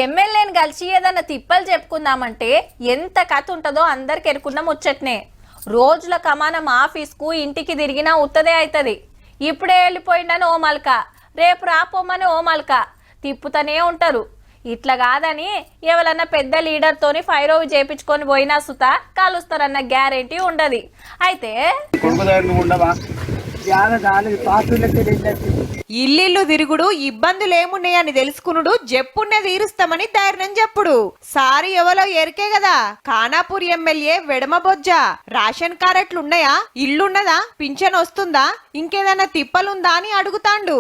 ఎమ్మెల్యేని కలిసి ఏదన్నా తిప్పలు చెప్పుకుందామంటే ఎంత కథ ఉంటుందో అందరికి ఎరుకున్న ముచ్చట్నే. రోజుల కమానం ఆఫీస్కు ఇంటికి తిరిగినా ఉత్తదే అవుతుంది. ఇప్పుడే వెళ్ళిపోయిండని ఓ మల్క, రేపు రాపోమని ఓ మల్క తిప్పుతూనే ఉంటారు. ఇట్లా కాదని ఎవరన్నా పెద్ద లీడర్తోని ఫైరోవి చేపించుకొని పోయినా సుత కలుస్తారన్న గ్యారెంటీ ఉండదు. అయితే ఇల్లు తిరుగుడు ఇబ్బందులు ఏమున్నాయని తెలుసుకునుడు జప్పున్నే తీరుస్తామని ధైర్యం చెప్పుడు. సారి ఎవలో ఎరికే కదా, ఖానాపూర్ ఎమ్మెల్యే వెడమబొజ్జ రేషన్ కార్డులున్నాయా, ఇల్లున్నదా, పింఛన్ వస్తుందా, ఇంకేదైనా తిప్పలుందా అని అడుగుతాండు.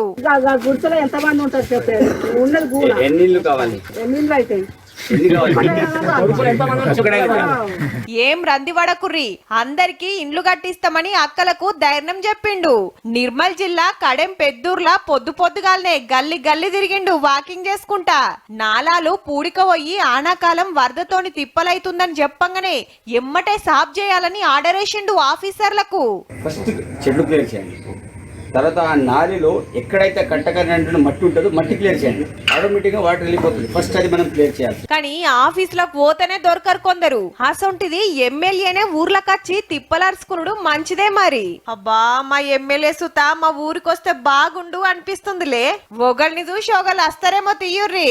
గుర్తులో ఎంతమంది ఉంటారు చెప్పేది ఉన్నది ఎన్ని కావాలి, ఎన్ని అయితే ఏం రంది వడకుర్రి, అందరికి ఇండ్లు కట్టిస్తామని అక్కలకు ధైర్యం చెప్పిండు. నిర్మల్ జిల్లా కడెం పెద్దూర్లా పొద్దుగాలనే గల్లి గల్లి తిరిగిండు వాకింగ్ చేసుకుంటా. నాలాలు పూడిక పోయి ఆనాకాలం వరదతోని తిప్పలైతుందని చెప్పంగానే ఎమ్మటే సాఫ్ చేయాలని ఆర్డర్ వేసిండు ఆఫీసర్లకు. ఫస్ట్ చెట్లు క్లియర్ చేయండి, తర్వాత ఆ నాలిలో ఎక్కడైతే కట్టకరంటున్న మట్టి ఉంటుందో మట్టి క్లియర్ చేయండి, ఆటోమేటిక్ గా వాటర్ వెళ్ళిపోతుంది. ఫస్ట్ అది మనం క్లియర్ చేయాలి. కానీ ఆఫీసులకు పోతేనే దొరకరు కొందరు. అసొంటిది ఎమ్మెల్యేనే ఊర్లకొచ్చి తిప్పలర్చుకునుడు మంచిదే మరి. అబ్బా మా ఎమ్మెల్యే సుత మా ఊరికొస్తే బాగుండు అనిపిస్తుందిలే. ఒకళ్ళని చూసి ఒకళ్ళు వస్తారేమో తీయుర్రి.